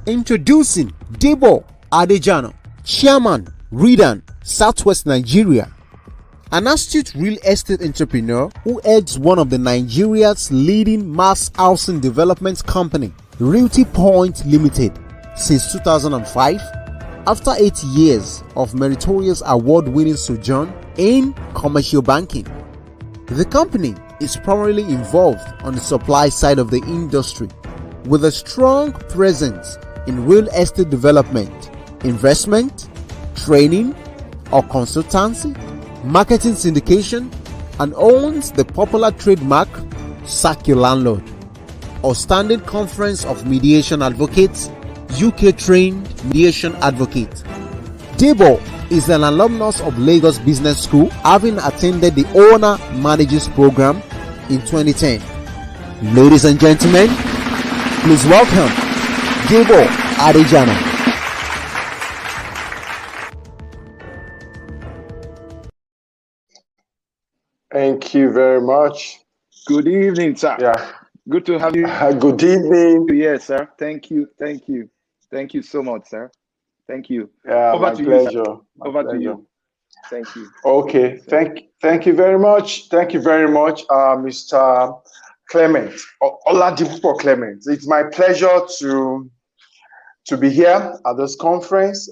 Introducing DEBO ADEJANA, Chairman, Redan, Southwest Nigeria. An astute real estate entrepreneur who heads one of the Nigeria's leading mass housing development company, Realty Point Limited, since 2005. After 8 years of meritorious award-winning sojourn in commercial banking, the company is primarily involved on the supply side of the industry, with a strong presence in real estate development, investment, training or consultancy, marketing syndication, and owns the popular trademark Sack Your Landlord, or Standing Conference of Mediation Advocates, UK trained mediation advocate. DEBO is an alumnus of Lagos Business School, having attended the Owner Managers Program in 2010. Ladies and gentlemen, please welcome DEBO ADEJANA. Thank you very much. Good evening, sir. Yeah. Good to have you. Good evening. Yes, sir. Thank you. Thank you. Thank you so much, sir. Thank you. Yeah, Over my to pleasure. You, Over pleasure. to you. Thank you. Okay. Thank you very much. Thank you very much, Mr. Clement. Oladipo Clement. It's my pleasure to be here at this conference.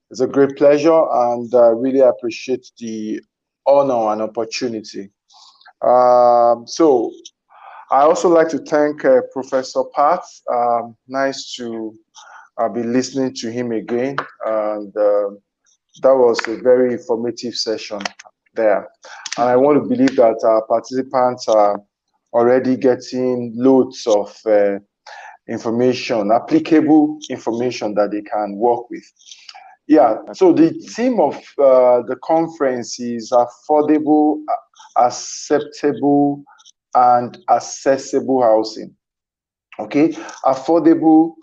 It's a great pleasure, and I really appreciate the honor and opportunity. So I also like to thank Professor Pat. Nice to be listening to him again, and that was a very informative session there. And I want to believe that our participants are already getting loads of information, applicable information that they can work with. Yeah, so the theme of the conference is affordable, acceptable, and accessible housing. Okay, affordable,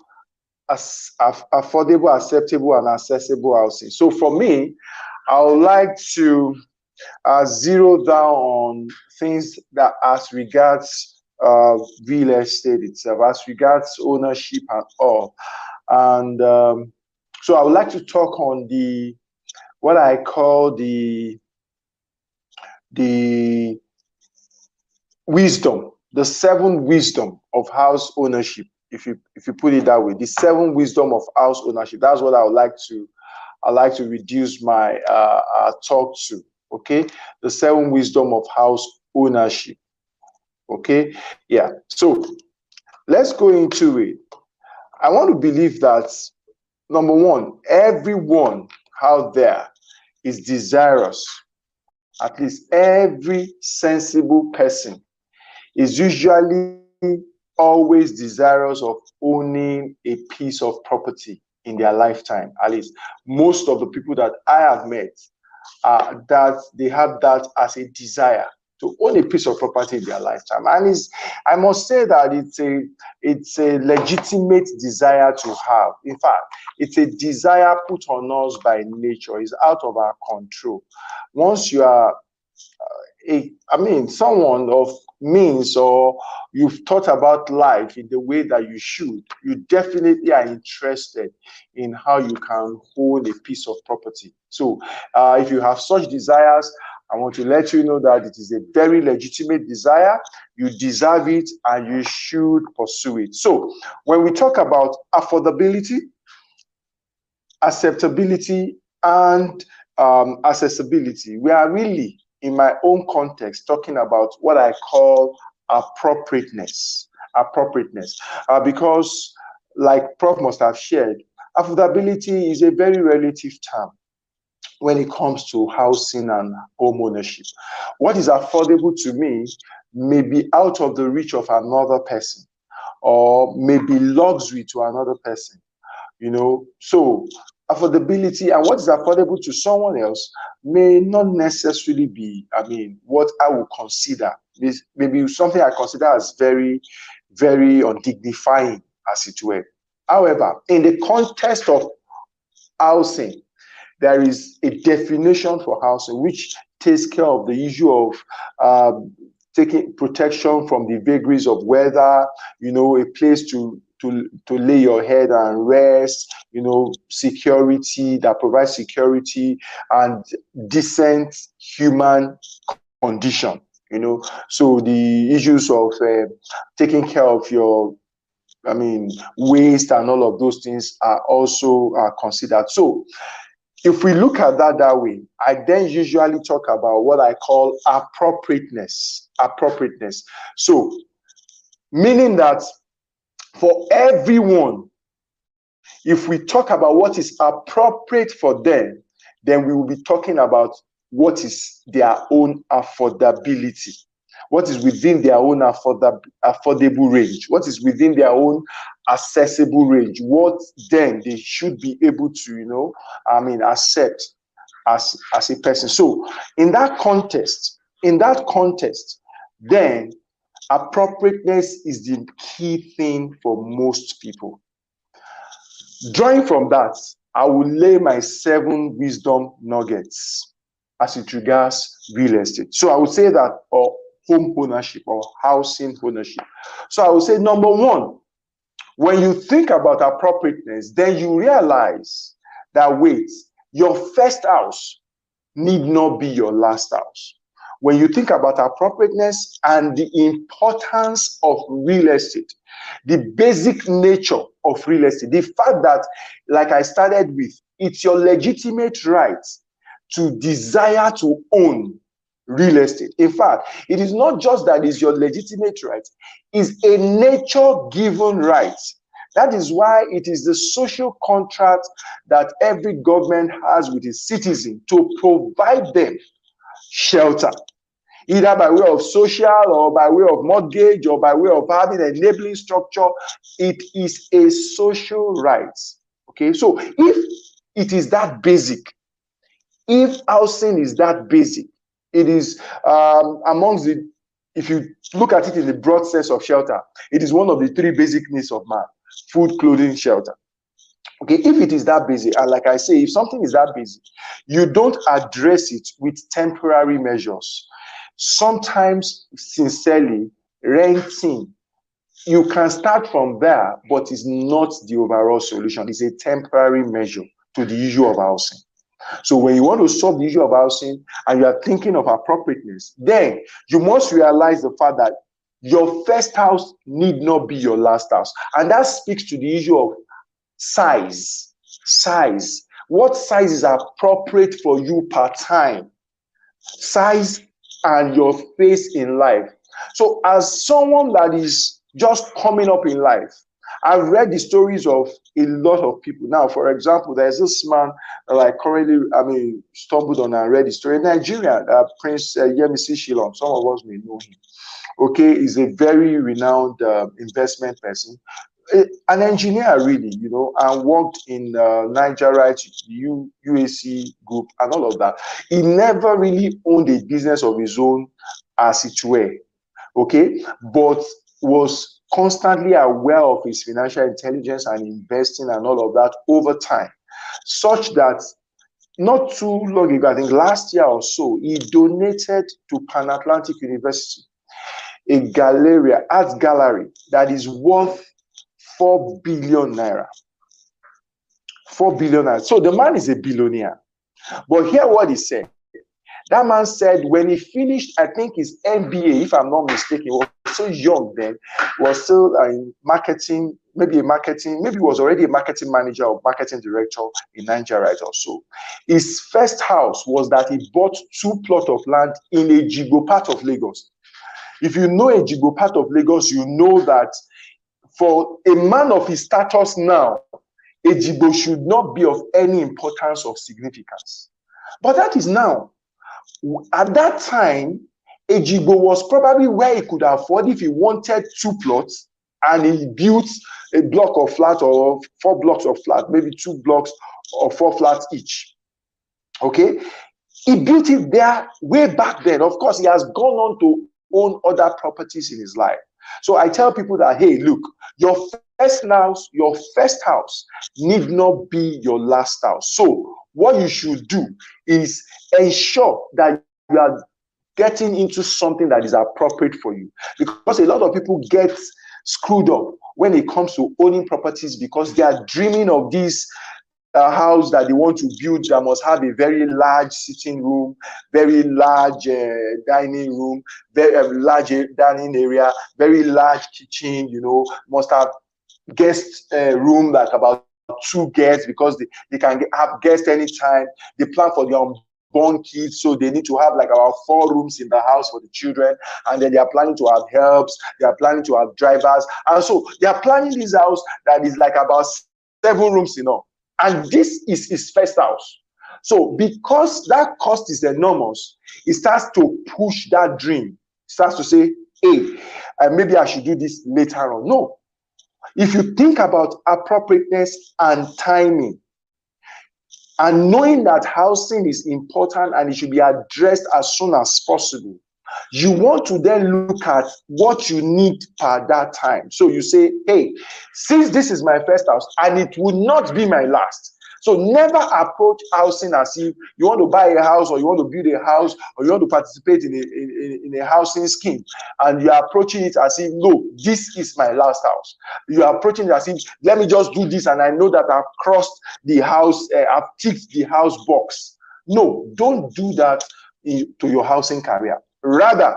acceptable, and accessible housing. So for me, I would like to zero down on things that as regards real estate itself, as regards ownership and all. And so I would like to talk on what I call the wisdom, the 7 wisdom of house ownership. If you put it that way, the 7 wisdom of house ownership. That's what I would like to reduce my talk to. Okay, the 7 wisdom of house ownership. Okay, yeah. So let's go into it. I want to believe that, number one, everyone out there is desirous. At least every sensible person is usually always desirous of owning a piece of property in their lifetime. At least most of the people that I have met, that they have that as a desire to own a piece of property in their lifetime. And I must say that it's a legitimate desire to have. In fact, it's a desire put on us by nature. It's out of our control. Once you are someone of means, or you've thought about life in the way that you should, you definitely are interested in how you can hold a piece of property. So if you have such desires, I want to let you know that it is a very legitimate desire. You deserve it and you should pursue it. So when we talk about affordability, acceptability, and accessibility, we are really, in my own context, talking about what I call appropriateness. Because, like Prof must have shared, affordability is a very relative term when it comes to housing and home ownership. What is affordable to me may be out of the reach of another person, or may be luxury to another person. So affordability and what is affordable to someone else may not necessarily be, what I would consider. Maybe something I consider as very, very undignifying, as it were. However, in the context of housing, there is a definition for housing which takes care of the issue of taking protection from the vagaries of weather, a place to to lay your head and rest, security, that provides security and decent human condition, So the issues of taking care of your, waste and all of those things are also considered. So if we look at that way, I then usually talk about what I call appropriateness. Appropriateness. So, meaning that for everyone, if we talk about what is appropriate for them, then we will be talking about what is their own affordability, what is within their own affordable range, what is within their own accessible range, what then they should be able to, accept as a person. So in that context, then appropriateness is the key thing for most people. Drawing from that, I will lay my 7 wisdom nuggets as it regards real estate. So I would say that, or home ownership or housing ownership. So I would say, number 1, when you think about appropriateness, then you realize that, wait, your first house need not be your last house. When you think about appropriateness and the importance of real estate, the basic nature of real estate, the fact that, like I started with, it's your legitimate right to desire to own real estate. In fact, it is not just that it's your legitimate right, it's a nature-given right. That is why it is the social contract that every government has with its citizens to provide them shelter, either by way of social or by way of mortgage or by way of having an enabling structure. It is a social right. Okay, so if it is that basic, if housing is that basic, it is amongst the, if you look at it in the broad sense of shelter, it is one of the 3 basic needs of man: food, clothing, shelter. Okay, if it is that basic, and like I say, if something is that basic, you don't address it with temporary measures. Sometimes, sincerely, renting, you can start from there, but it's not the overall solution. It's a temporary measure to the issue of housing. So when you want to solve the issue of housing and you are thinking of appropriateness, then you must realize the fact that your first house need not be your last house. And that speaks to the issue of size. Size. What size is appropriate for you per time? Size and your phase in life. So as someone that is just coming up in life, I've read the stories of a lot of people. Now, for example, there's this man that I currently, stumbled on and read the story. Nigerian, Prince Yemisi Shillong. Some of us may know him. Okay, he's a very renowned investment person, an engineer really, and worked in Nigerite, UAC group and all of that. He never really owned a business of his own as it were, okay, but was constantly aware of his financial intelligence and investing and all of that over time, such that not too long ago, I think last year or so, he donated to Pan Atlantic University a galleria, art gallery that is worth 4 billion naira. 4 billion naira. So the man is a billionaire. But hear what he said. That man said when he finished, I think his MBA, if I'm not mistaken, he was so young then, was still in marketing, maybe he was already a marketing manager or marketing director in Nigeria or so. His first house was that he bought 2 plots of land in a Jigo part of Lagos. If you know a Jigo part of Lagos, you know that for a man of his status now, a Jigo should not be of any importance or significance. But that is now. At that time, a Jigo was probably where he could afford if he wanted 2 plots and he built a block of flat or 4 blocks of flat, maybe 2 blocks or 4 flats each. Okay? He built it there way back then. Of course, he has gone on to own other properties in his life. So I tell people that, hey, look, your first house need not be your last house. So what you should do is ensure that you are getting into something that is appropriate for you. Because a lot of people get screwed up when it comes to owning properties because they are dreaming of this house that they want to build that must have a very large sitting room, very large dining room, very large dining area, very large kitchen, must have guest room like about 2 guests because they can have guests anytime. They plan for their unborn kids, so they need to have like about 4 rooms in the house for the children, and then they are planning to have helps, they are planning to have drivers, and so they are planning this house that is like about 7 rooms in all. And this is his first house. So because that cost is enormous, it starts to push that dream. It starts to say, hey, maybe I should do this later on. No. If you think about appropriateness and timing, and knowing that housing is important and it should be addressed as soon as possible, you want to then look at what you need per that time. So you say, hey, since this is my first house and it will not be my last, so never approach housing as if you want to buy a house or you want to build a house or you want to participate in a housing scheme, and you are approaching it as if, no, this is my last house. You are approaching it as if, let me just do this and I know that I've crossed the house, I've ticked the house box. No, don't do that to your housing career. Rather,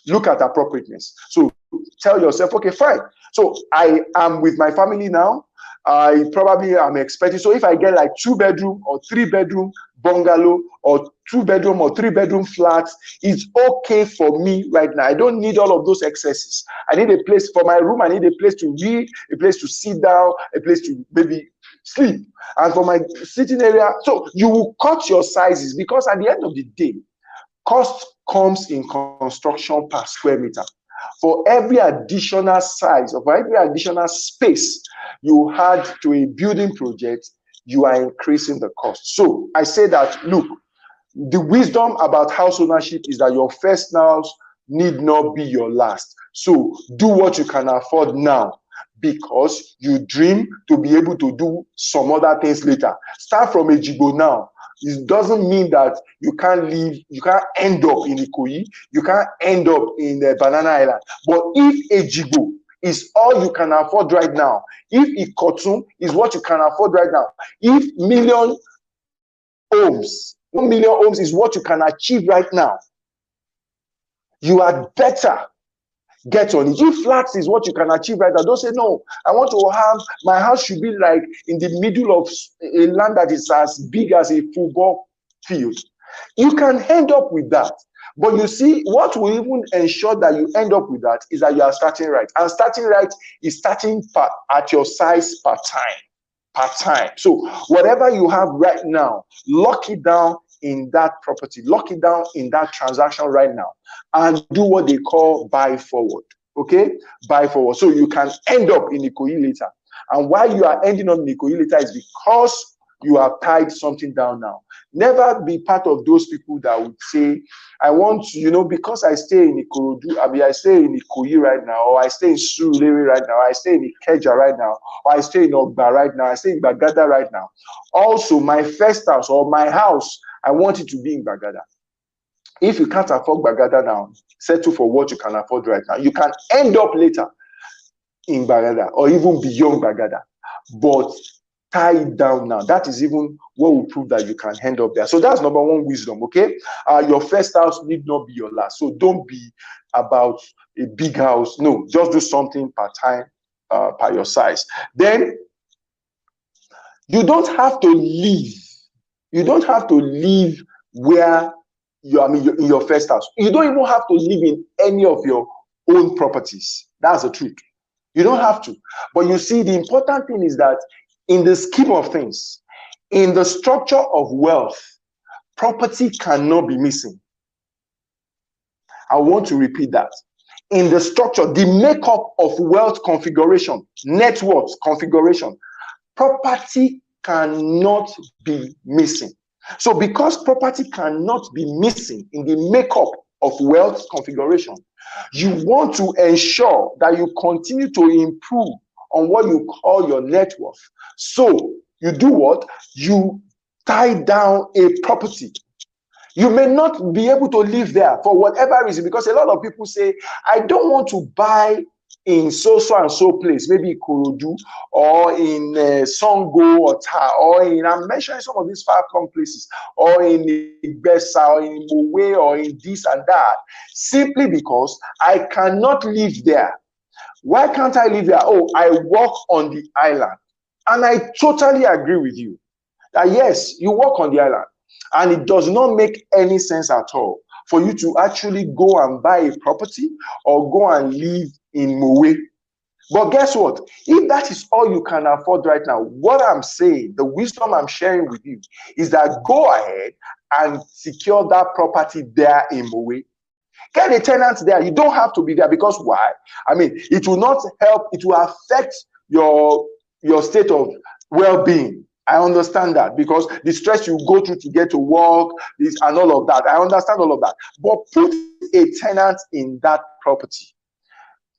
look at appropriateness. So tell yourself, okay, fine. So I am with my family now. I probably am expecting, so if I get like 2-bedroom or 3-bedroom bungalow or 2-bedroom or 3-bedroom flats, it's okay for me right now. I don't need all of those excesses. I need a place for my room. I need a place to read, a place to sit down, a place to maybe sleep. And for my sitting area, so you will cut your sizes because at the end of the day, cost comes in construction per square meter. For every additional size or for every additional space you add to a building project, you are increasing the cost. So I say that, look, the wisdom about house ownership is that your first house need not be your last. So do what you can afford now, because you dream to be able to do some other things later. Start from a jibo now. It doesn't mean that you can't live, you can't end up in Ikoyi, you can't end up in Banana Island. But if a jibo is all you can afford right now, if Ikotun is what you can afford right now, if 1 million homes is what you can achieve right now, you are better get on it. If flats is what you can achieve right now, don't say, no, I want to have, my house should be like in the middle of a land that is as big as a football field. You can end up with that. But you see, what will even ensure that you end up with that is that you are starting right. And starting right is starting at your size per time. So whatever you have right now, lock it down in that property, lock it down in that transaction right now, and do what they call buy forward. Okay, buy forward, so you can end up in Ikoyi later. And why you are ending up in Ikoyi later is because you have tied something down now. Never be part of those people that would say, I want to, because I stay in Ikorodu, I stay in Ikoyi right now, or I stay in Surulere right now, I stay in Ikeja right now, or I stay in Ogba right now, I stay in Bagada right now. Also, my first house or my house, I want it to be in Bagada. If you can't afford Bagada now, settle for what you can afford right now. You can end up later in Bagada or even beyond Bagada, but tie it down now. That is even what will prove that you can end up there. So that's number one wisdom, okay? Your first house need not be your last. So don't be about a big house. No, just do something part-time, per your size. Then you don't have to live. You don't have to live where in your first house. You don't even have to live in any of your own properties. That's the truth. You don't have to. But you see, the important thing is that in the scheme of things, in the structure of wealth, property cannot be missing. I want to repeat that. In the structure, the makeup of wealth configuration, net worth configuration, property cannot be missing. So because property cannot be missing in the makeup of wealth configuration, you want to ensure that you continue to improve on what you call your net worth. So you do what? You tie down a property. You may not be able to live there for whatever reason, because a lot of people say, I don't want to buy in so and so place, maybe Ikorodu or in Songo or Ta, or in, I'm mentioning some of these far-flung places, or in Igbesa, or in Mowe, or in this and that, simply because I cannot live there. Why can't I live there? Oh, I work on the island. And I totally agree with you that yes, you work on the island, and it does not make any sense at all for you to actually go and buy a property or go and live in Mowe. But guess what? If that is all you can afford right now, what I'm saying, the wisdom I'm sharing with you, is that go ahead and secure that property there in Mowe. Get a tenant there. You don't have to be there, because why? I mean, it will not help. It will affect your state of well-being. I understand that, because the stress you go through to get to work, this and all of that. I understand all of that. But put a tenant in that property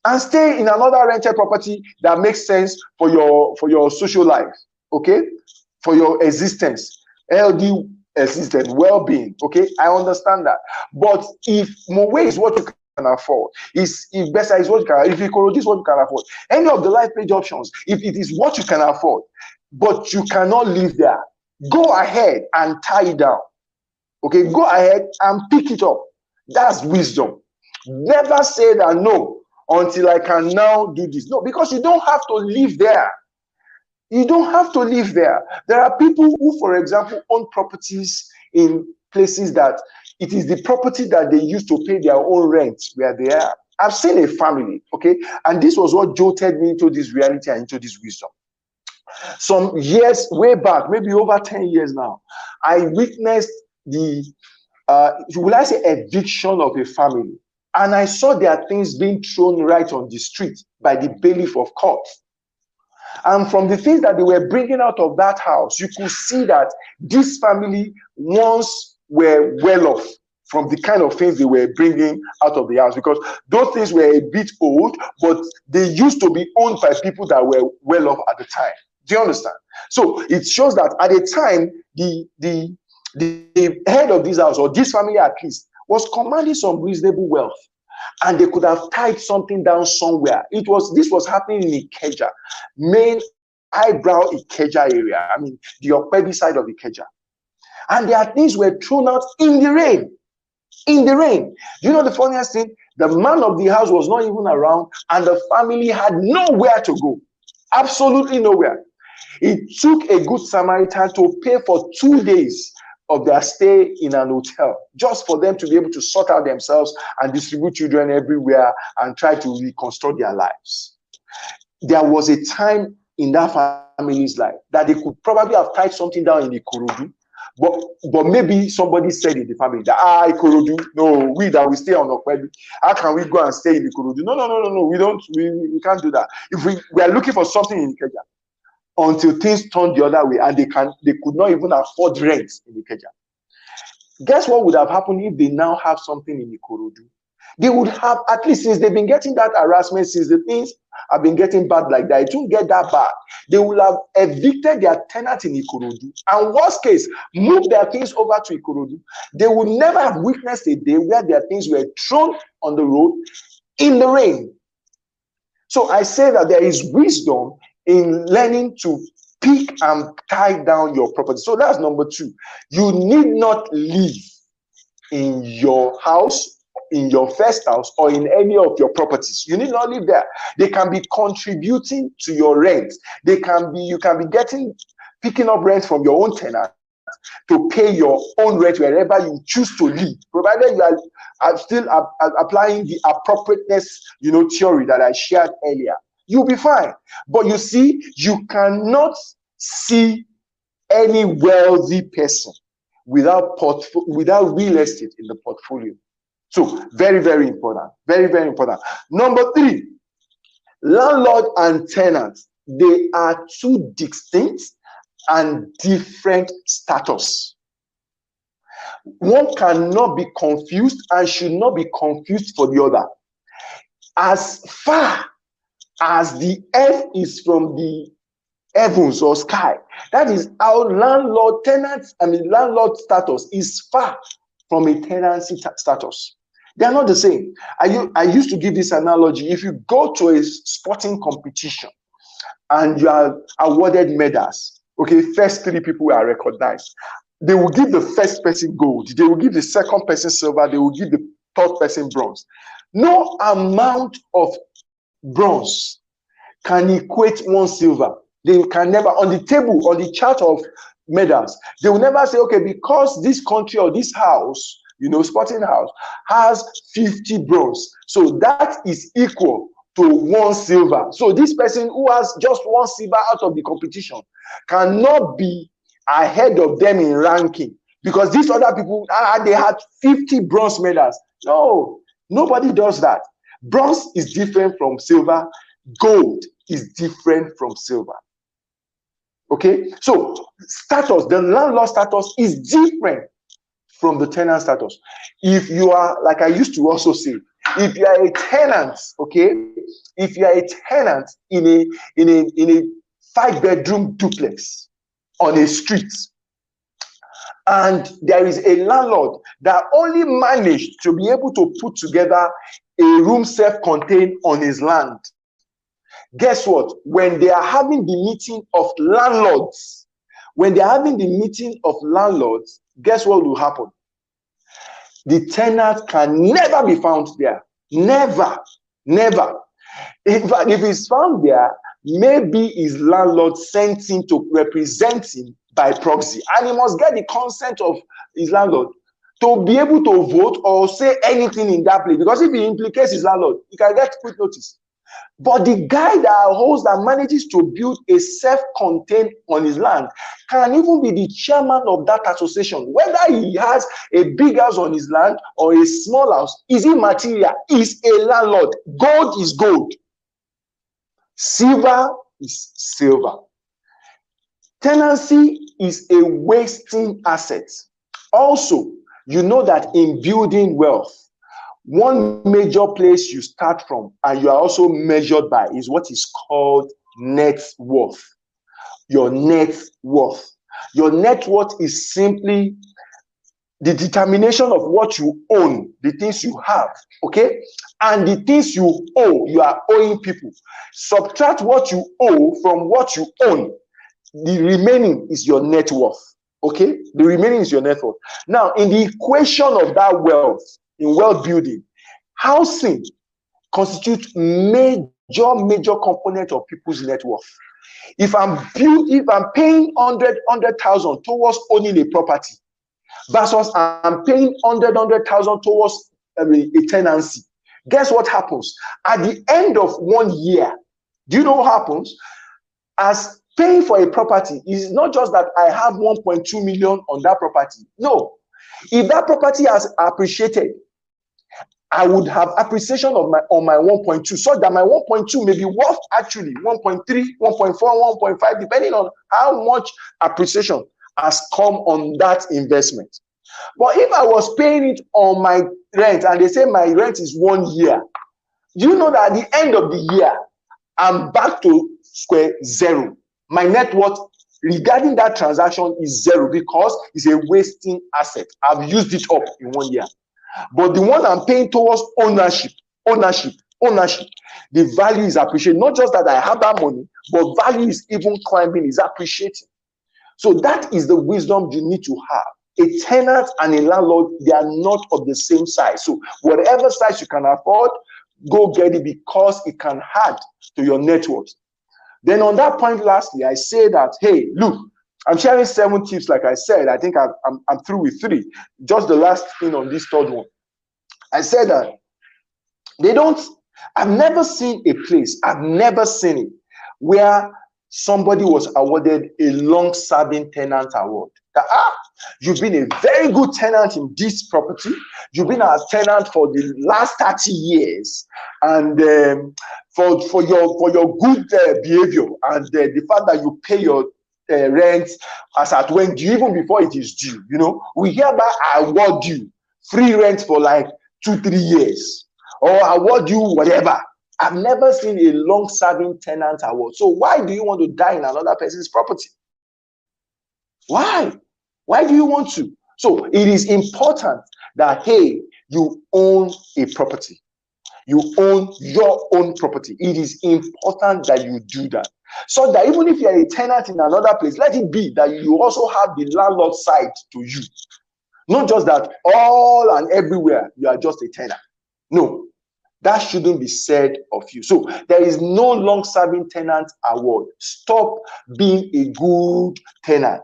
and stay in another rented property that makes sense for your social life, okay? For your existence, healthy existence, well-being, okay? I understand that. But if Mowe is what you can afford, if Besa is what you can, if Ikorodu is what you can afford, any of the life page options, if it is what you can afford, but you cannot live there, go ahead and tie it down, okay? Go ahead and pick it up. That's wisdom. Never say that, no, until I can now do this. No, because you don't have to live there. You don't have to live there. There are people who, for example, own properties in places that it is the property that they use to pay their own rent where they are. I've seen a family, okay? And this was what jolted me into this reality and into this wisdom. Some years way back, maybe over 10 years now, I witnessed the, will I say, eviction of a family. And I saw their things being thrown right on the street by the bailiff of court. And from the things that they were bringing out of that house, you could see that this family once were well off from the kind of things they were bringing out of the house, because those things were a bit old, but they used to be owned by people that were well off at the time. Do you understand? So it shows that at the time, the head of this house, or this family at least, was commanding some reasonable wealth, and they could have tied something down somewhere. This was happening in Ikeja, main eyebrow Ikeja area. I mean, the Okpebi side of Ikeja. And their things were thrown out in the rain. In the rain. You know the funniest thing? The man of the house was not even around, and the family had nowhere to go. Absolutely nowhere. It took a good Samaritan to pay for 2 days of their stay in an hotel, just for them to be able to sort out themselves and distribute children everywhere and try to reconstruct their lives. There was a time in that family's life that they could probably have tied something down in Ikorodu, but maybe somebody said in the family that, Ikorodu, no, we stay on Okpebi, how can we go and stay in Ikorodu? No, we can't do that. If we are looking for something in Ikeja, until things turned the other way, and they could not even afford rent in Ikeja. Guess what would have happened if they now have something in Ikorodu? They would have, at least since they've been getting that harassment, since the things have been getting bad like that, it won't get that bad. They will have evicted their tenant in Ikorodu, and worst case, moved their things over to Ikorodu. They would never have witnessed a day where their things were thrown on the road in the rain. So I say that there is wisdom in learning to pick and tie down your property. So that's number 2. You need not live in your house, in your first house, or in any of your properties. You need not live there. They can be contributing to your rent. You can be picking up rent from your own tenant to pay your own rent wherever you choose to live, provided you are still applying the appropriateness, theory that I shared earlier. You'll be fine. But you see, you cannot see any wealthy person without real estate in the portfolio. So very, very important. Very, very important. Number 3, landlord and tenant. They are two distinct and different status. One cannot be confused and should not be confused for the other. As far as the earth is from the heavens or sky, that is how landlord status is far from a tenancy status. They are not the same. I used to give this analogy. If you go to a sporting competition and you are awarded medals, okay, first three people are recognized. They will give the first person gold. They will give the second person silver. They will give the third person bronze. No amount of bronze can equate one silver. They can never, on the table, on the chart of medals, they will never say, okay, because this country or this house, you know, sporting house, has 50 bronze, so that is equal to one silver. So this person who has just one silver out of the competition cannot be ahead of them in ranking, because these other people, they had 50 bronze medals. No, nobody does that. Bronze is different from silver. Gold is different from silver. Okay, so status, the landlord status is different from the tenant status. If you are, like I used to also say, if you are a tenant, okay, if you are a tenant in a 5-bedroom duplex on a street, and there is a landlord that only managed to be able to put together a room self-contained on his land, guess what? When they are having the meeting of landlords, guess what will happen? The tenant can never be found there. Never. In fact, if he's found there, maybe his landlord sent him to represent him by proxy, and he must get the consent of his landlord to be able to vote or say anything in that place, because if he implicates his landlord, he can get quick notice. But the guy that manages to build a self-contained on his land can even be the chairman of that association. Whether he has a big house on his land or a small house is immaterial. He's a landlord. Gold is gold. Silver is silver. Tenancy is a wasting asset. Also, you know that in building wealth, one major place you start from and you are also measured by is what is called net worth. Your net worth. Your net worth is simply the determination of what you own, the things you have, okay? And the things you owe, you are owing people. Subtract what you owe from what you own. The remaining is your net worth, okay? The remaining is your net worth. Now, in the equation of that wealth, in wealth building, housing constitutes major component of people's net worth. If I'm paying 100,000 towards owning a property, versus I'm paying 100,000 towards a tenancy, guess what happens? At the end of 1 year, do you know what happens? As paying for a property is not just that I have 1.2 million on that property. No, if that property has appreciated, I would have appreciation of on my 1.2, so that my 1.2 may be worth actually 1.3, 1.4, 1.5, depending on how much appreciation has come on that investment. But if I was paying it on my rent and they say my rent is 1 year, do you know that at the end of the year, I'm back to square zero? My net worth regarding that transaction is zero, because it's a wasting asset. I've used it up in 1 year. But the one I'm paying towards ownership, the value is appreciated. Not just that I have that money, but value is even climbing, is appreciating. So that is the wisdom you need to have. A tenant and a landlord, they are not of the same size. So whatever size you can afford, go get it, because it can add to your net worth. Then on that point, lastly, I say that, hey, look, I'm sharing 7 tips. Like I said, I think I'm through with 3. Just the last thing on this third one. I said that I've never seen a place, I've never seen it, where somebody was awarded a long-serving tenant award. That, you've been a very good tenant in this property. You've been a tenant for the last 30 years. And for your good behavior and the fact that you pay your rent as at when due, even before it is due, you know, we hereby award you free rent for like 2-3 years, or award you whatever. I've never seen a long-serving tenant award. So why do you want to die in another person's property? Why do you want to? So it is important that, hey, you own a property. You own your own property. It is important that you do that. So that even if you're a tenant in another place, let it be that you also have the landlord side to you. Not just that all and everywhere you are just a tenant. No, that shouldn't be said of you. So there is no long-serving tenant award. Stop being a good tenant.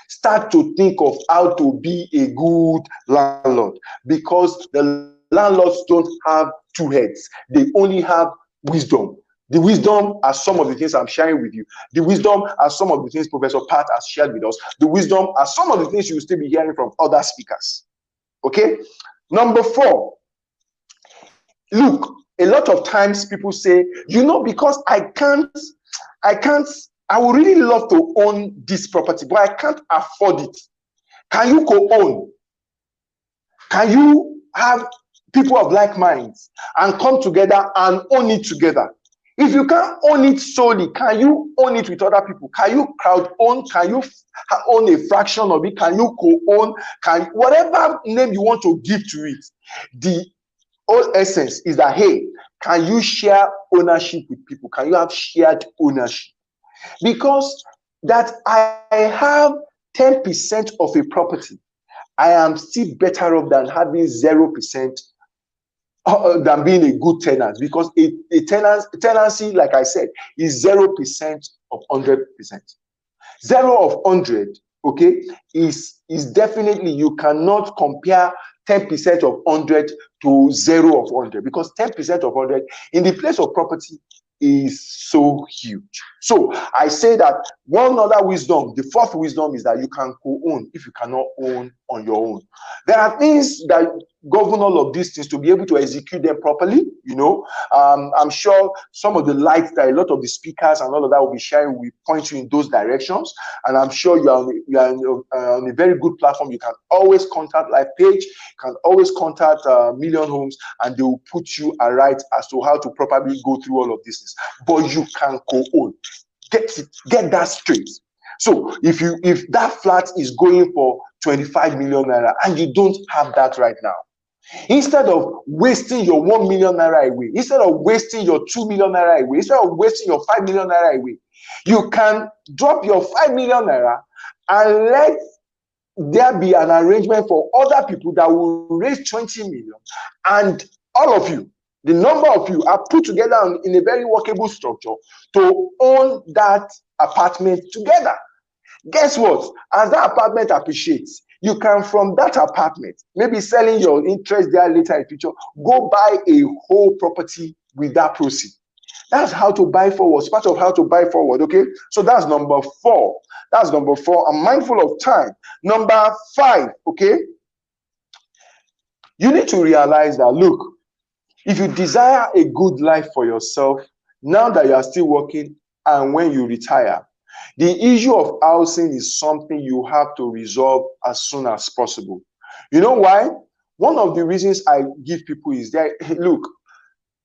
Start to think of how to be a good landlord, because the landlords don't have two heads. They only have wisdom. The wisdom are some of the things I'm sharing with you. The wisdom are some of the things Professor Pat has shared with us. The wisdom are some of the things you will still be hearing from other speakers. Okay? Number 4. Look, a lot of times people say, because I would really love to own this property, but I can't afford it. Can you co-own? Can you have people of like minds and come together and own it together? If you can't own it solely, can you own it with other people? Can you crowd own? Can you own a fraction of it? Can you co-own? Whatever name you want to give to it, the whole essence is that, hey, can you share ownership with people? Can you have shared ownership? Because that I have 10% of a property, I am still better off than having 0% than being a good tenant, because a tenancy, like I said, is 0% of 100%. 0 of 100, okay, is definitely, you cannot compare 10% of 100 to 0 of 100, because 10% of 100 in the place of property is so huge. So I say that one other wisdom, the 4th wisdom, is that you can co-own if you cannot own on your own. There are things that govern all of these things to be able to execute them properly. I'm sure some of the lights that a lot of the speakers and all of that will be sharing will point you in those directions, and I'm sure you are on a very good platform. You can always contact Life Page, you can always contact Million Homes, and they will put you aright as to how to properly go through all of these things. But you can co-own. Get that straight. So if that flat is going for 25 million naira and you don't have that right now, instead of wasting your 1 million naira away, instead of wasting your 2 million naira away, instead of wasting your 5 million naira away, you can drop your 5 million naira and let there be an arrangement for other people that will raise 20 million, and all of you, the number of you, are put together in a very workable structure to own that apartment together. Guess what? As that apartment appreciates, you can, from that apartment, maybe selling your interest there later in the future, go buy a whole property with that proceed. That's how to buy forward. It's part of how to buy forward, okay? So that's number 4. That's number 4. I'm mindful of time. Number 5, okay? You need to realize that, look, if you desire a good life for yourself, now that you are still working and when you retire, the issue of housing is something you have to resolve as soon as possible. You know why? One of the reasons I give people is that, look,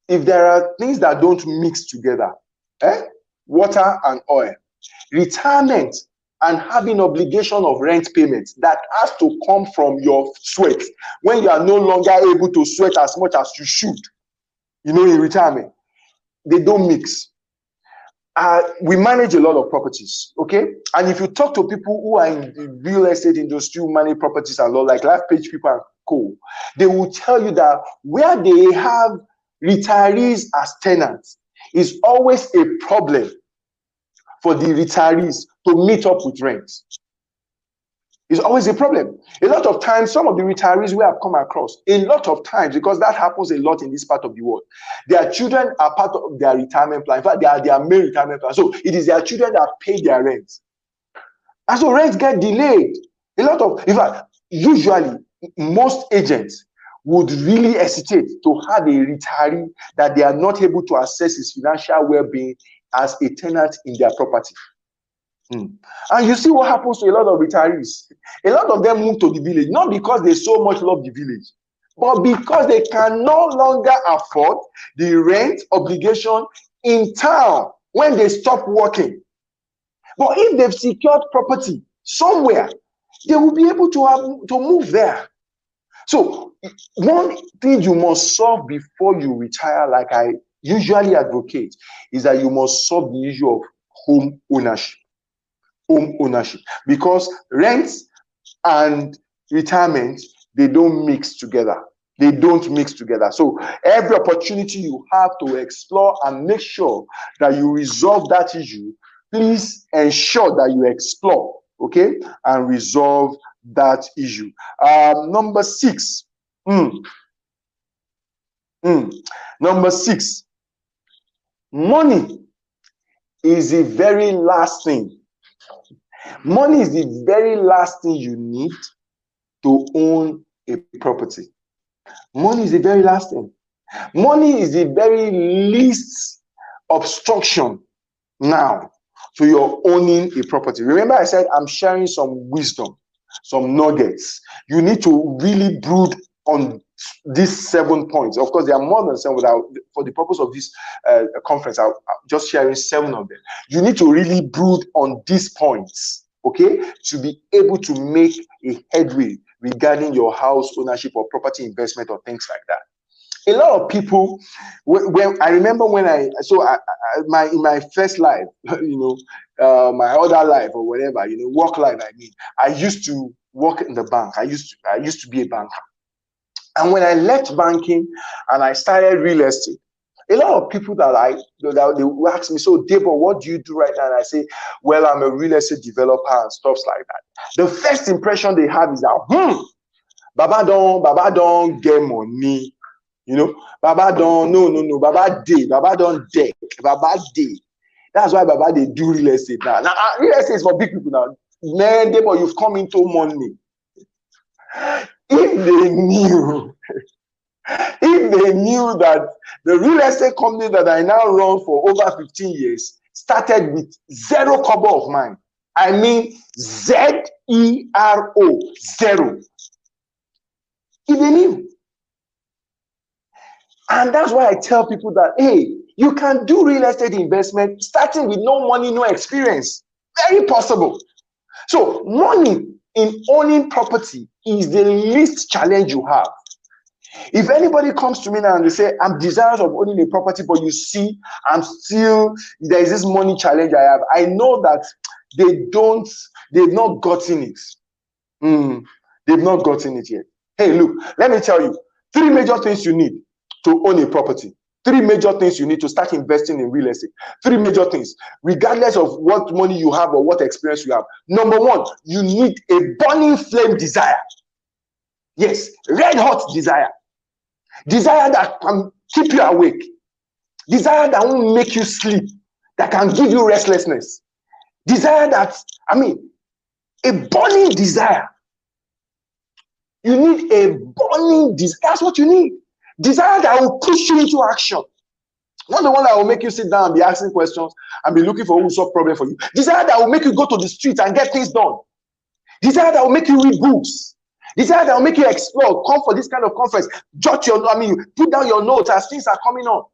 if there are things that don't mix together, water and oil, retirement and having obligation of rent payments that has to come from your sweat when you are no longer able to sweat as much as you should, in retirement, they don't mix. We manage a lot of properties, okay? And if you talk to people who are in the real estate industry, who manage properties a lot, like Life Page people and co, they will tell you that where they have retirees as tenants is always a problem for the retirees to meet up with rent. It's always a problem. A lot of times, some of the retirees we have come across, a lot of times, because that happens a lot in this part of the world, their children are part of their retirement plan. In fact, they are their main retirement plan. So it is their children that pay their rent. And so rents get delayed. In fact, usually, most agents would really hesitate to have a retiree that they are not able to access his financial well-being as a tenant in their property. And you see what happens to a lot of retirees. A lot of them move to the village, not because they so much love the village, but because they can no longer afford the rent obligation in town when they stop working. But if they've secured property somewhere, they will be able to move there. So one thing you must solve before you retire, like I usually advocate, is that you must solve the issue of home ownership. Home ownership, because rent and retirement, they don't mix together. They don't mix together. So every opportunity you have to explore and make sure that you resolve that issue, please ensure that you explore, okay, and resolve that issue. Number 6. Number 6. Money is the very last thing. Money is the very last thing you need to own a property. Money is the very last thing. Money is the very least obstruction now to your owning a property. Remember, I said I'm sharing some wisdom, some nuggets. You need to really brood on these 7 points. Of course, there are more than 7, but for the purpose of this conference, I'm just sharing 7 of them. You need to really brood on these points, okay, to be able to make a headway regarding your house ownership or property investment or things like that. A lot of people, when I remember when in my first life, my other life or whatever, work life, I used to work in the bank. I used to be a banker. And when I left banking and I started real estate, a lot of people that they will ask me, so DEBO, what do you do right now? And I say, well, I'm a real estate developer and stuff like that. The first impression they have is that, Baba don't get money. Baba don't, no, Baba don't deck, Baba day. That's why Baba they do real estate now. Now, real estate is for big people now. Man, DEBO, you've come into money. If they knew that the real estate company that I now run for over 15 years started with 0 kobo of mine. I mean, ZERO, 0. If they knew. And that's why I tell people that, hey, you can do real estate investment starting with no money, no experience. Very possible. So money in owning property is the least challenge you have. If anybody comes to me now and they say, I'm desirous of owning a property, but you see, there is this money challenge I have, I know that they've not gotten it. They've not gotten it yet. Hey, look, let me tell you, 3 major things you need to own a property. 3 major things you need to start investing in real estate. 3 major things, regardless of what money you have or what experience you have. Number 1, you need a burning flame desire. Yes, red hot desire. Desire that can keep you awake. Desire that won't make you sleep, that can give you restlessness. Desire that, a burning desire. You need a burning desire. That's what you need. Desire that will push you into action. Not the one that will make you sit down and be asking questions and be looking for who will solve problem for you. Desire that will make you go to the street and get things done. Desire that will make you read books. Desire that will make you explore. Come for this kind of conference. Put down your notes as things are coming on.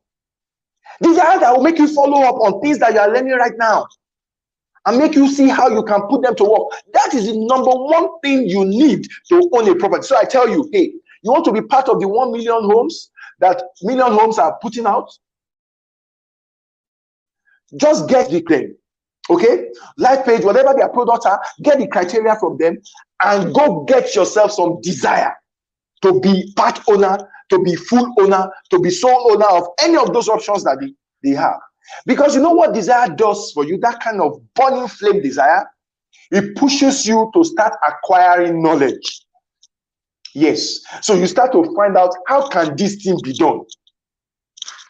Desire that will make you follow up on things that you are learning right now and make you see how you can put them to work. That is the number 1 thing you need to own a property. So I tell you, hey, you want to be part of the 1 million homes that Million Homes are putting out? Just get the claim, okay? Life page, whatever their products are, get the criteria from them and go get yourself some desire to be part owner, to be full owner, to be sole owner of any of those options that they have. Because you know what desire does for you? That kind of burning flame desire, it pushes you to start acquiring knowledge. Yes. So you start to find out, how can this thing be done?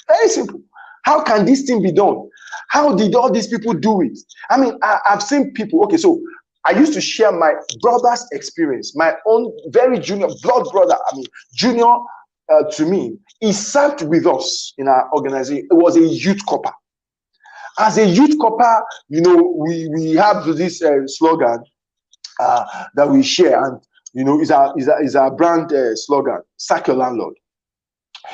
Very simple. How can this thing be done? How did all these people do it? I've seen people. Okay, so I used to share my brother's experience, my own very junior blood brother. Junior to me. He served with us in our organization. It was a youth corper. As a youth corper, we have this slogan that we share, and is our brand slogan, sack your landlord.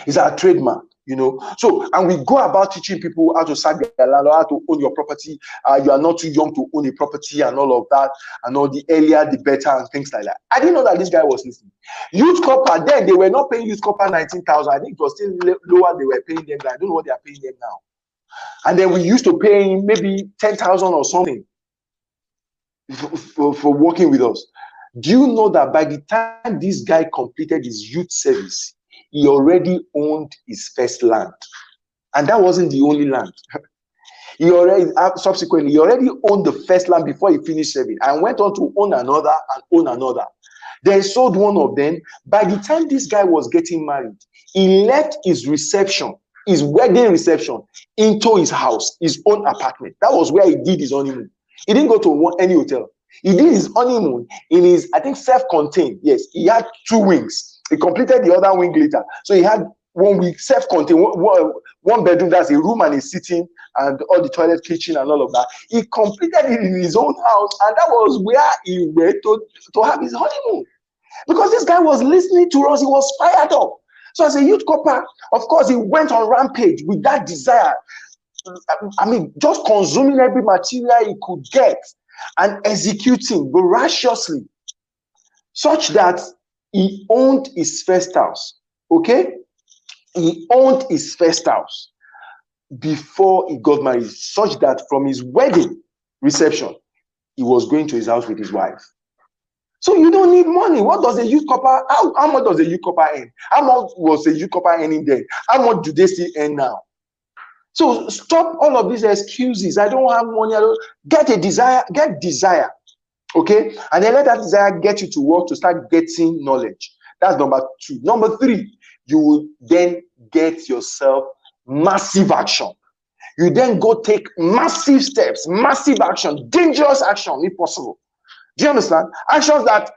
It's our trademark. You know, so, and we go about teaching people how to sack their landlord, how to own your property. You are not too young to own a property and all of that, and all the earlier the better and things like that. I didn't know that this guy was listening. Youth copper, then they were not paying youth copper 19,000. I think it was still lower. They were paying them. I don't know what they are paying them now. And then we used to pay him maybe 10,000 or something for working with us. Do you know that by the time this guy completed his youth service, he already owned his first land? And that wasn't the only land. He already, subsequently, he already owned the first land before he finished serving, and went on to own another and own another. Then sold one of them. By the time this guy was getting married, he left his reception, his wedding reception, into his house, his own apartment. That was where he did his honeymoon. He didn't go to any hotel. He did his honeymoon in his, I think, self-contained. Yes, he had 2 wings. He completed the other wing later. So he had 1 week self-contained, one bedroom, that's a room and a sitting and all the toilet, kitchen and all of that. He completed it in his own house, and that was where he went to have his honeymoon. Because this guy was listening to us, he was fired up. So as a youth corper, of course, he went on rampage with that desire. I mean, just consuming every material he could get and executing voraciously, such that he owned his first house. Okay? He owned his first house before he got married, such that from his wedding reception, he was going to his house with his wife. So you don't need money. What does a youth corper, how much does a youth corper earn? How much was a youth corper earning then? How much do they still earn now? So stop all of these excuses. I don't have money. I don't get a desire, get desire. Okay? And then let that desire get you to work to start getting knowledge. That's number 2. Number 3, you will then get yourself massive action. You then go take massive steps, massive action, dangerous action if possible. Do you understand? Actions that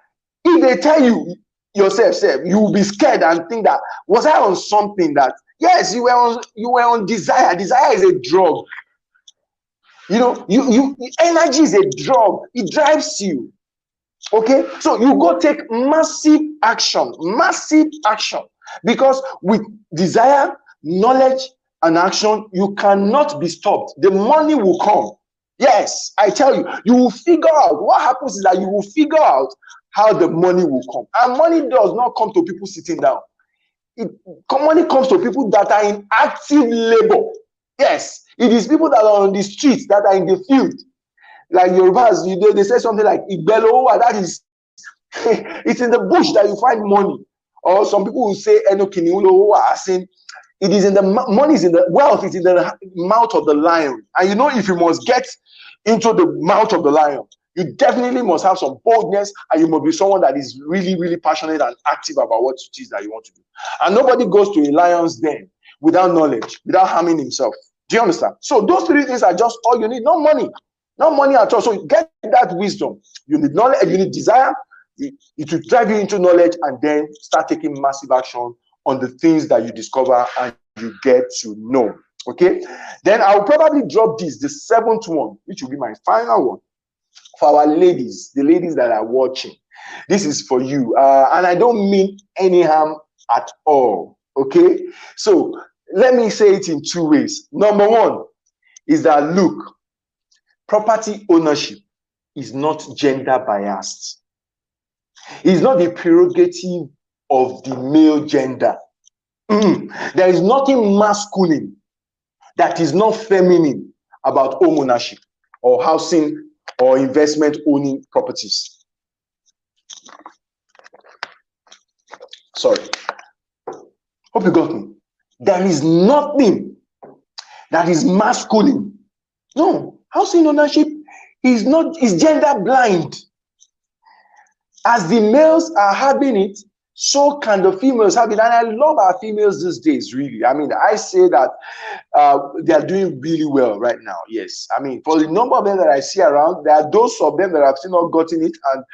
if they tell you yourself, you will be scared and think that, was I on something that, yes, you were on desire. Desire is a drug. You know, energy is a drug. It drives you. Okay? So you go take massive action, because with desire, knowledge, and action, you cannot be stopped. The money will come. Yes, I tell you, you will figure out. What happens is that you will figure out how the money will come. And money does not come to people sitting down. Money comes to people that are in active labor. Yes, it is people that are on the streets, that are in the field. Like Yorubas, they say something like Igbelowa, that is, it's in the bush that you find money. Or some people will say Enokiniulowa, as in, it is in the money, is in the wealth, is in the mouth of the lion. And you know, if you must get into the mouth of the lion, you definitely must have some boldness, and you must be someone that is really, really passionate and active about what it is that you want to do. And nobody goes to a lion's den without knowledge, without harming himself. Do you understand? So those 3 things are just all you need. No money at all. So get that wisdom. You need knowledge, you need desire. It will drive you into knowledge, and then start taking massive action on the things that you discover and you get to know. Okay? Then I'll probably drop this, the 7th one, which will be my final one. For our ladies, the ladies that are watching, this is for you. And I don't mean any harm at all. Okay? So let me say it in 2 ways. Number 1 is that, look, property ownership is not gender biased. It's not the prerogative of the male gender. There is nothing masculine that is not feminine about home ownership or housing or investment owning properties. Sorry. Hope you got me. There is nothing that is masculine. No, housing ownership is gender blind. As the males are having it, so can the females have it. And I love our females these days, really. I mean, I say that they are doing really well right now. Yes. I mean, for the number of them that I see around, there are those of them that have still not gotten it. And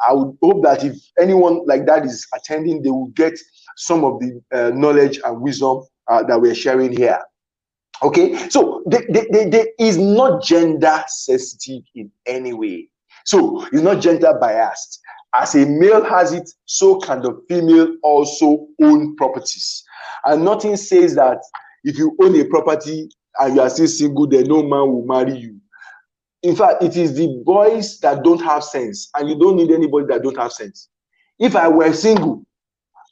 I would hope that if anyone like that is attending, they will get some of the knowledge and wisdom that we're sharing here. Okay. So there is not gender sensitive in any way. So it's not gender biased. As a male has it, so can the female also own properties. And nothing says that if you own a property and you are still single, then no man will marry you. In fact, it is the boys that don't have sense, and you don't need anybody that don't have sense. If I were single,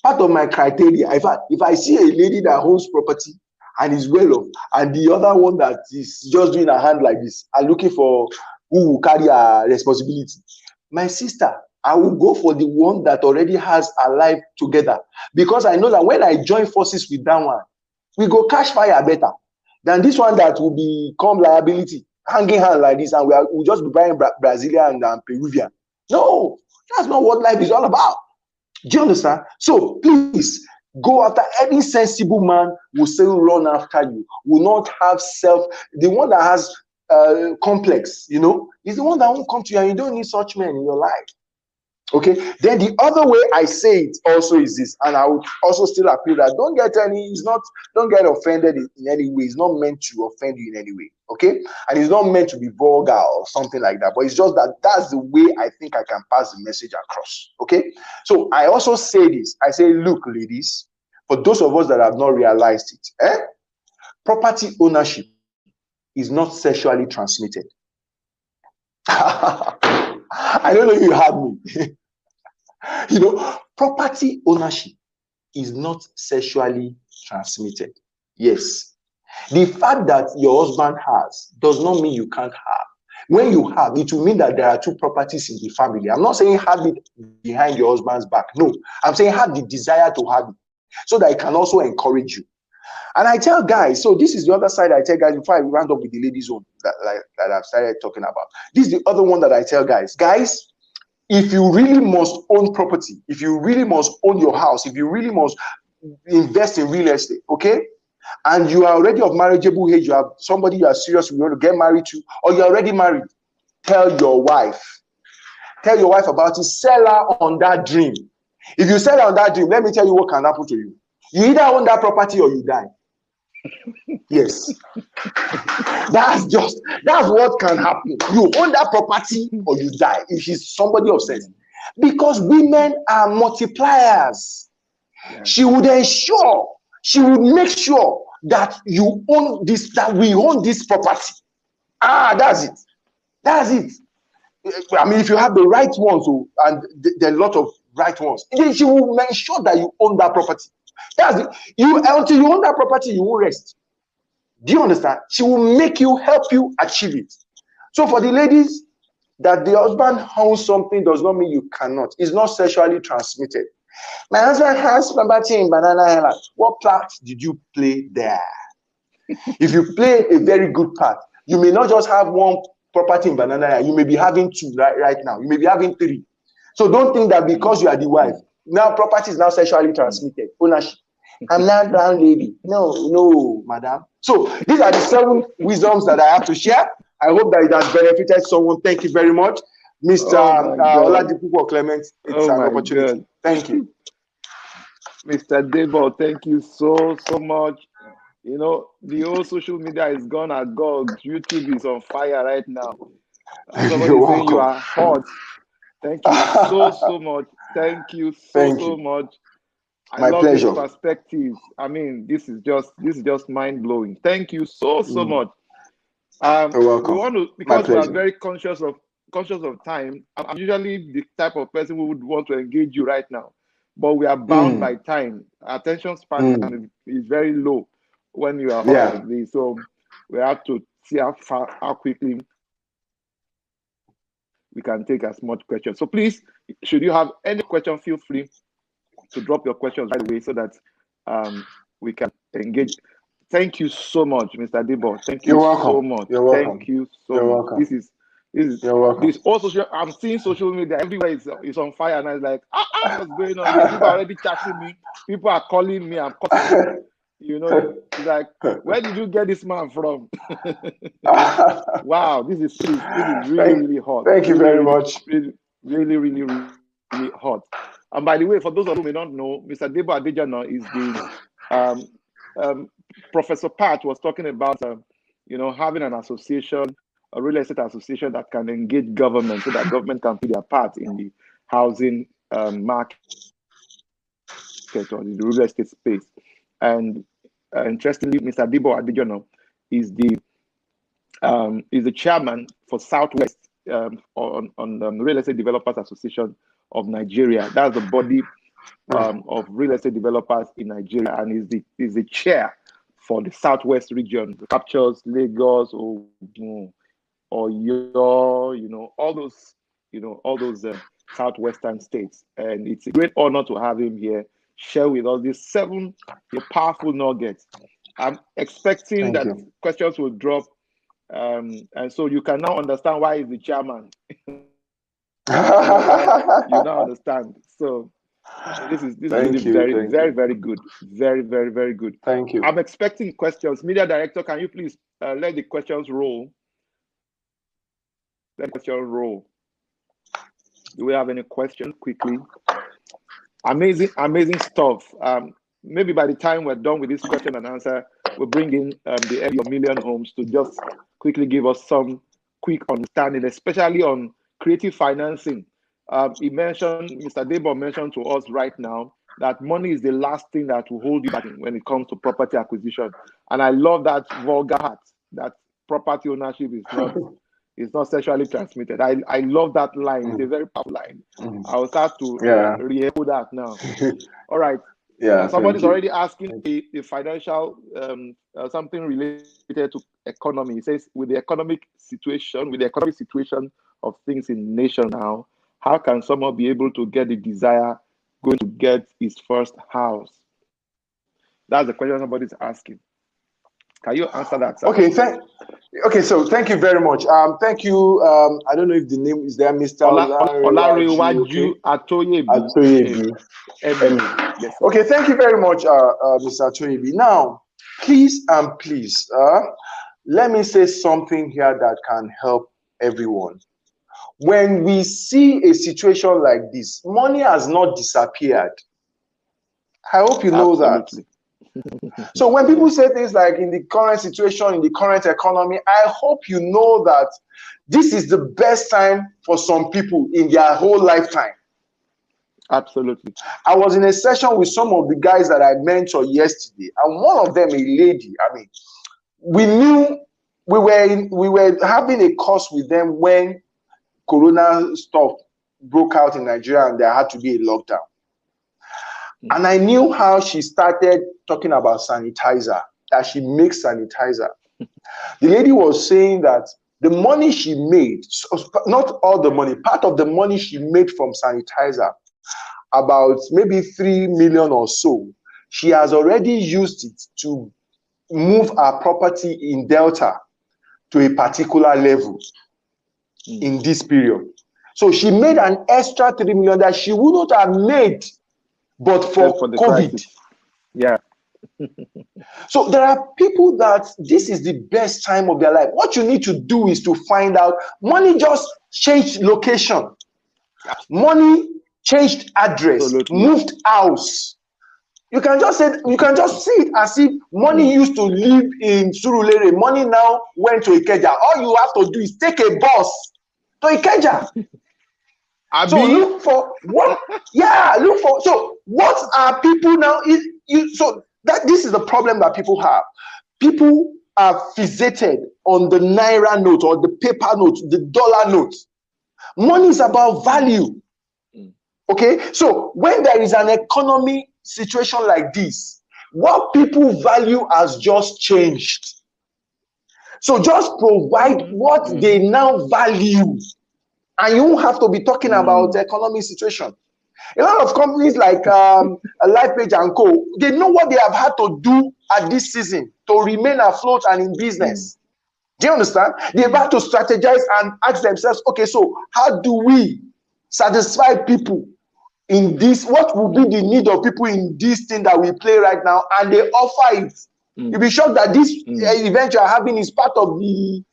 part of my criteria, in fact, if I see a lady that owns property and is well off, and the other one that is just doing her hand like this and looking for who will carry her responsibility, my sister, I will go for the one that already has her life together, because I know that when I join forces with that one, we go catch fire better than this one that will become liability, hanging hand like this, and we'll just be buying Brazilian and Peruvian. No, that's not what life is all about. Do you understand? So please go after any sensible man will still run after you, will not have self. The one that has complex, is the one that won't come to you, and you don't need such men in your life. Okay, then the other way I say it also is this, and I would also still appeal that don't get offended in any way. It's not meant to offend you in any way, okay? And it's not meant to be vulgar or something like that, but it's just that that's the way I think I can pass the message across, okay? So I also say this, I say, look, ladies, for those of us that have not realized it, property ownership is not sexually transmitted. I don't know if you heard me. Property ownership is not sexually transmitted. Yes. The fact that your husband has does not mean you can't have. When you have, it will mean that there are two properties in the family. I'm not saying have it behind your husband's back. No, I'm saying have the desire to have it so that it can also encourage you. And I tell guys, so this is the other side I tell guys before I round up with the ladies' own that I've started talking about. This is the other one that I tell guys. Guys, if you really must own property, if you really must own your house, if you really must invest in real estate, okay, and you are already of marriageable age, you have somebody you are serious, you want to get married to, or you're already married, tell your wife about it, sell her on that dream. If you sell her on that dream, let me tell you what can happen to you. You either own that property or you die. Yes. That's what can happen. You own that property or you die if she's somebody of sense. Because women are multipliers. Yeah. She would make sure that you own this, that we own this property. That's it. I mean, if you have the right ones, and there are a lot of right ones, then she will make sure that you own that property. That's it. Until you own that property, you won't rest. Do you understand? She will help you achieve it. So for the ladies, that the husband owns something does not mean you cannot. It's not sexually transmitted. My husband has property in Banana Island. What part did you play there? If you play a very good part, you may not just have one property in Banana Island. You may be having two right now. You may be having three. So don't think that because you are the wife, now property is now sexually transmitted. Ownership. I'm not brown lady. No, madam. So these are the 7 wisdoms that I have to share. I hope that it has benefited someone. Thank you very much. Mr. Oladipupo Clement, it's an opportunity. God. Thank you. Mr. DEBO, thank you so much. The whole social media is gone agog. YouTube is on fire right now. Somebody is saying you are hot. Thank you so much. Thank you so much. I love pleasure. This perspective. I mean, this is just mind blowing. Thank you so much. You're welcome. We want to, because we are very conscious of time. I'm usually the type of person who would want to engage you right now, but we are bound by time. Attention span is very low when you are hot like this. So we have to see how quickly we can take as much questions. So please, should you have any question, feel free to drop your questions right away so that we can engage. Thank you so much, Mr. DEBO. Thank you so much. You're welcome. Thank you so much. This is You're welcome. This also, I'm seeing social media everywhere is on fire, and I was like, what's going on? People are already chatting me. People are calling me. I'm calling. It's like, where did you get this man from? Wow, this is really hot. Thank you very much. Really hot. And by the way, for those of you who may not know, Mr. DEBO ADEJANA is the Professor Pat was talking about, having an association, a real estate association that can engage government so that government can play their part in the housing market or in the real estate space. And interestingly, Mr. DEBO Adejana is the chairman for Southwest on the Real Estate Developers Association of Nigeria. That's the body of real estate developers in Nigeria, and is the chair for the Southwest region, captures Lagos, Oyo, all those southwestern states. And it's a great honor to have him here, share with us these 7 powerful nuggets. I'm expecting that questions will drop, and so you can now understand why he's the chairman. You now understand. So this is really very good. Very good. Thank you. I'm expecting questions. Media director, can you please let the questions roll? Let the questions roll. Do we have any questions quickly? Amazing stuff. Maybe by the time we're done with this question and answer, we'll bring in the Eddie of Million Homes to just quickly give us some quick understanding, especially on creative financing. Mr. DEBO mentioned to us right now that money is the last thing that will hold you back when it comes to property acquisition. And I love that vulgar hat, that property ownership is not sexually transmitted. I love that line. It's a very powerful line. I will start to re-echo that now. All right. Yeah. Somebody's already asking the financial something related to economy. He says, with the economic situation of things in the nation now, how can someone be able to get the desire going to get his first house? That's the question somebody's asking. Can you answer that, sir? Okay, so thank you very much. Thank you. I don't know if the name is there, Mr. Olarewaju Atoyebi. Yes. Okay, thank you very much, Mr. Atoyebi. Now, please, let me say something here that can help everyone. When we see a situation like this, money has not disappeared. I hope you know that. So when people say things like in the current situation, in the current economy, I hope you know that this is the best time for some people in their whole lifetime. Absolutely. I was in a session with some of the guys that I mentored yesterday, and one of them, a lady, we knew we were having a course with them when Corona stuff broke out in Nigeria and there had to be a lockdown. And I knew how she started talking about sanitizer, that she makes sanitizer. The lady was saying that the money she made, not all the money, part of the money she made from sanitizer, about maybe 3 million or so, she has already used it to move her property in Delta to a particular level in this period. So she made an extra 3 million that she wouldn't have made but for the COVID. Crisis. Yeah. So there are people that this is the best time of their life. What you need to do is to find out, money just changed location. Money changed address, Absolutely. moved house. You can just see it as if money used to live in Surulere. Money now went to Ikeja. All you have to do is take a bus to Ikeja. So look for what? Yeah, look for. So what are people now? This is the problem that people have. People are fixated on the naira note or the paper note, the dollar note. Money is about value. Okay, so when there is an economy situation like this, what people value has just changed. So just provide what they now value. And you won't have to be talking about the economic situation. A lot of companies like LifePage and Co., they know what they have had to do at this season to remain afloat and in business. Do you understand? They've had to strategize and ask themselves, okay, so how do we satisfy people in this? What will be the need of people in this thing that we play right now? And they offer it. You'll be shocked that this event you are having is part of the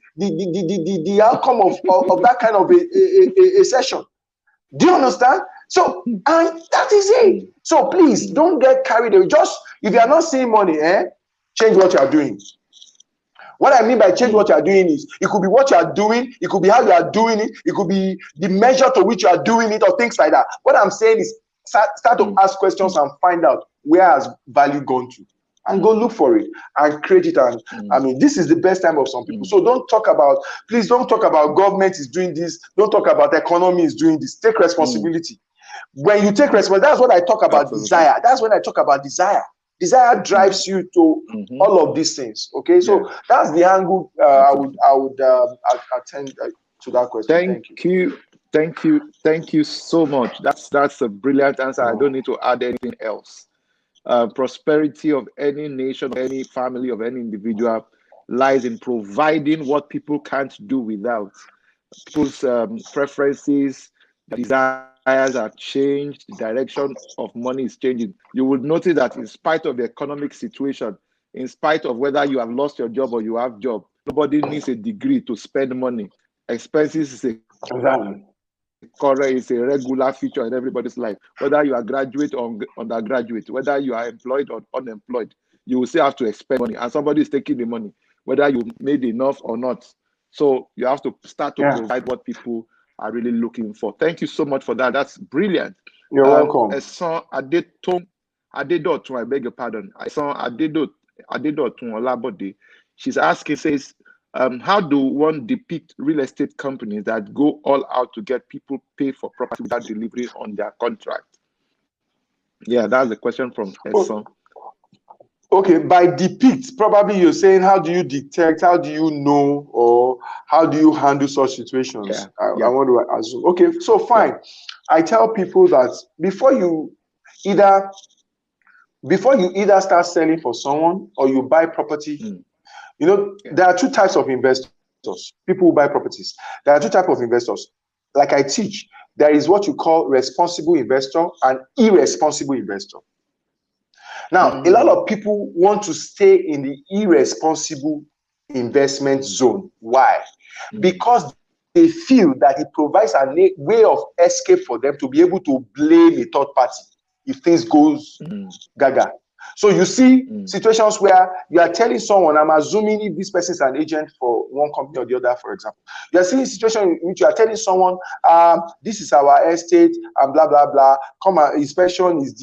outcome of that kind of a session. Do you understand? So, and that is it. So please don't get carried away. Just if you are not seeing money, change what you are doing. What I mean by change what you are doing is, it could be what you are doing, it could be how you are doing it, it could be the measure to which you are doing it, or things like that. What I'm saying is, start to ask questions and find out where has value gone to, and go look for it and create it. And I mean, this is the best time of some people. So please don't talk about government is doing this. Don't talk about economy is doing this. Take responsibility. When you take responsibility, that's what I talk about. Absolutely. Desire. That's when I talk about desire. Desire drives you to all of these things. Okay, so that's the angle I would attend to that question. Thank you so much. That's a brilliant answer. I don't need to add anything else. Prosperity of any nation, of any family, of any individual lies in providing what people can't do without. People's preferences, desires are changed, the direction of money is changing. You would notice that in spite of the economic situation, in spite of whether you have lost your job or you have job, nobody needs a degree to spend money. Expenses is a regular feature in everybody's life. Whether you are graduate or undergraduate, whether you are employed or unemployed, you will still have to expend money, and somebody is taking the money, whether you made enough or not. So you have to start to provide what people are really looking for. Thank you so much for that. That's brilliant. You're welcome. I saw Adedotun, I beg your pardon. I saw Adedotun Olabode. She's asking, says, how do one depict real estate companies that go all out to get people pay for property without delivering on their contract? Yeah, that's the question from Esson. Okay, by depict, probably you're saying, how do you detect, how do you know, or how do you handle such situations? I want to assume. Okay, so fine. I tell people that before you either start selling for someone or you buy property, you know, there are two types of investors, people who buy properties. There are two types of investors. Like I teach, there is what you call responsible investor and irresponsible investor. Now, a lot of people want to stay in the irresponsible investment zone. Why? Because they feel that it provides a way of escape for them to be able to blame a third party if things goes gaga. So you see situations where you are telling someone, I'm assuming if this person is an agent for one company or the other, for example, you are seeing a situation in which you are telling someone, this is our estate and blah, blah, blah. Come on, inspection is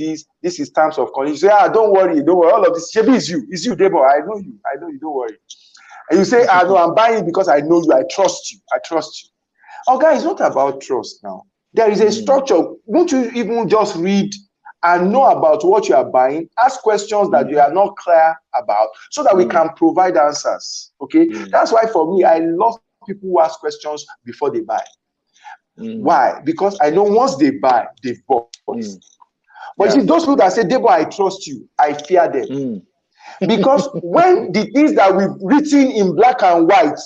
this is terms of conditions. You say, don't worry, all of this. Shebi is you, DEBO. I know you, don't worry. And you say, no, I'm buying it because I know you, I trust you. Oh, guys, it's not about trust now. There is a structure. Won't you even just read and know about what you are buying, ask questions that you are not clear about, so that we can provide answers. Okay, that's why for me, I love people who ask questions before they buy. Why? Because I know once they buy, they've bought. But you see, those people that say, DEBO, I trust you, I fear them. Because when the things that we've written in black and white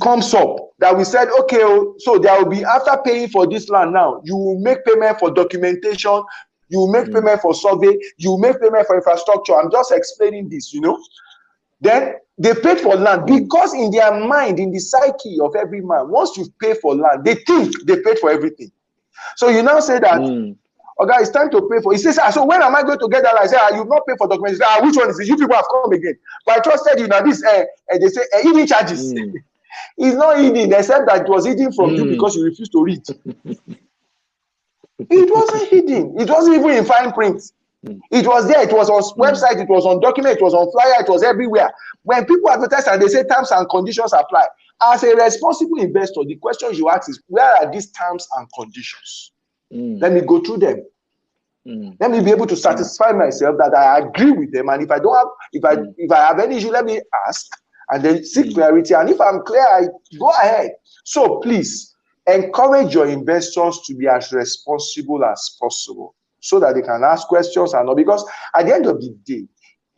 comes up, that we said, okay, so there will be, after paying for this land now, you will make payment for documentation, you will make payment for survey, you will make payment for infrastructure. I'm just explaining this, you know. Then they paid for land because in their mind, in the psyche of every man, once you pay for land, they think they paid for everything. So you now say that, okay, it's time to pay for. He says, so when am I going to get that? I say, you've not paid for documents. Which one is it? You people have come again. But I trusted you now. This, and they say, hidden charges. It's not hidden, except that it was hidden from you because you refused to read. It wasn't hidden. It wasn't even in fine print. It was there. It was on website. It was on document. It was on flyer. It was everywhere. When people advertise and they say terms and conditions apply, as a responsible investor, the question you ask is, where are these terms and conditions? Let me go through them. Let me be able to satisfy myself that I agree with them. And if I don't have, if I have any issue, let me ask and then seek clarity. And if I'm clear, I go ahead. So please encourage your investors to be as responsible as possible, so that they can ask questions and all. Because at the end of the day,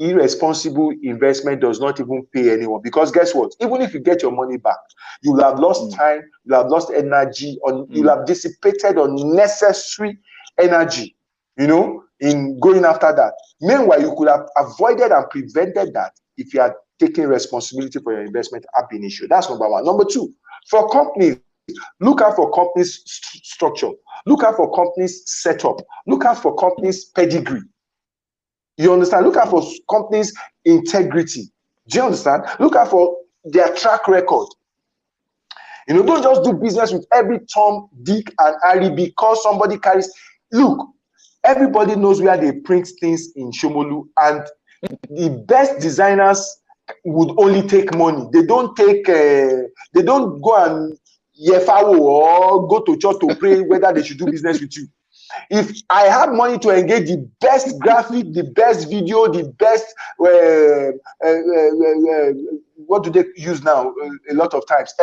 irresponsible investment does not even pay anyone. Because guess what? Even if you get your money back, you will have lost time, you will have lost energy, you will have dissipated unnecessary energy, you know, in going after that. Meanwhile, you could have avoided and prevented that if you had taken responsibility for your investment ab initio. That's number one. Number two, for companies, look out for companies' structure. Look out for companies' setup. Look out for companies' pedigree. You understand? Look out for companies' integrity. Do you understand? Look out for their track record. You know, don't just do business with every Tom, Dick, and Harry because somebody carries. Look, everybody knows where they print things in Shomolu, and the best designers would only take money. They don't take. They don't go and yefawo or go to church to pray whether they should do business with you. If I have money to engage the best graphic, the best video, the best what do they use now? A lot of times,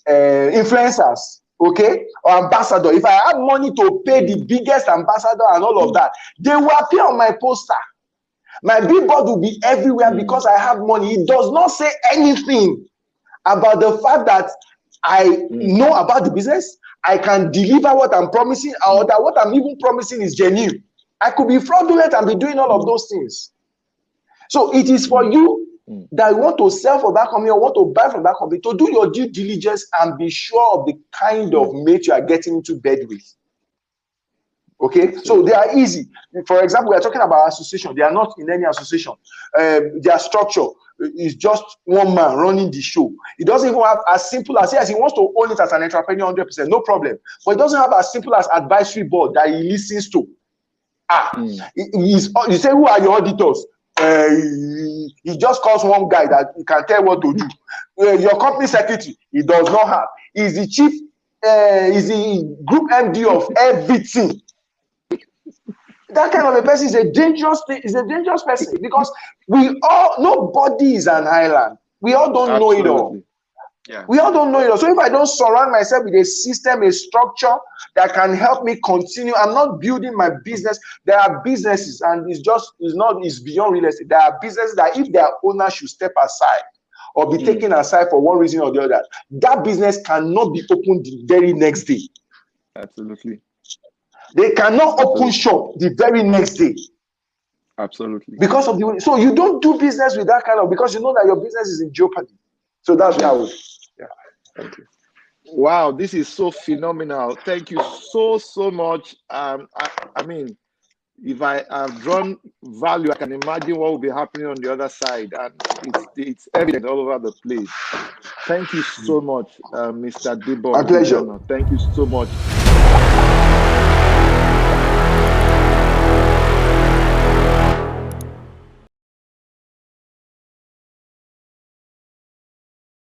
influencers, okay, or ambassador. If I have money to pay the biggest ambassador and all of that, they will appear on my poster. My billboard will be everywhere because I have money. It does not say anything about the fact that I know about the business. I can deliver what I'm promising, or that what I'm even promising is genuine. I could be fraudulent and be doing all of those things. So it is for you that want to sell for that company or want to buy from that company to do your due diligence and be sure of the kind of mate you are getting into bed with. Okay, so they are easy. For example, we are talking about association. They are not in any association. Their structure is just one man running the show. It doesn't even have as simple as, yes, he wants to own it as an entrepreneur 100%, no problem. But it doesn't have as simple as advisory board that he listens to. You say, who are your auditors? He just calls one guy that he can tell what to do. Your company secretary, he does not have. He's the chief, he's the group MD of everything. That kind of a person is a dangerous thing. Is a dangerous person because nobody is an island. We all don't know it all. Yeah. We all don't know it all. So if I don't surround myself with a system, a structure that can help me continue, I'm not building my business. There are businesses, and it's beyond real estate. There are businesses that if their owner should step aside or be taken aside for one reason or the other, that business cannot be opened the very next day. Absolutely. They cannot open shop the very next day. Absolutely. Because of so you don't do business with that kind of, because you know that your business is in jeopardy. So that's why I would. Yeah. Thank you. Wow, this is so phenomenal. Thank you so much. I mean, if I have drawn value, I can imagine what will be happening on the other side, and it's evident all over the place. Thank you so much, Mr. DEBO. My pleasure. Thank you so much.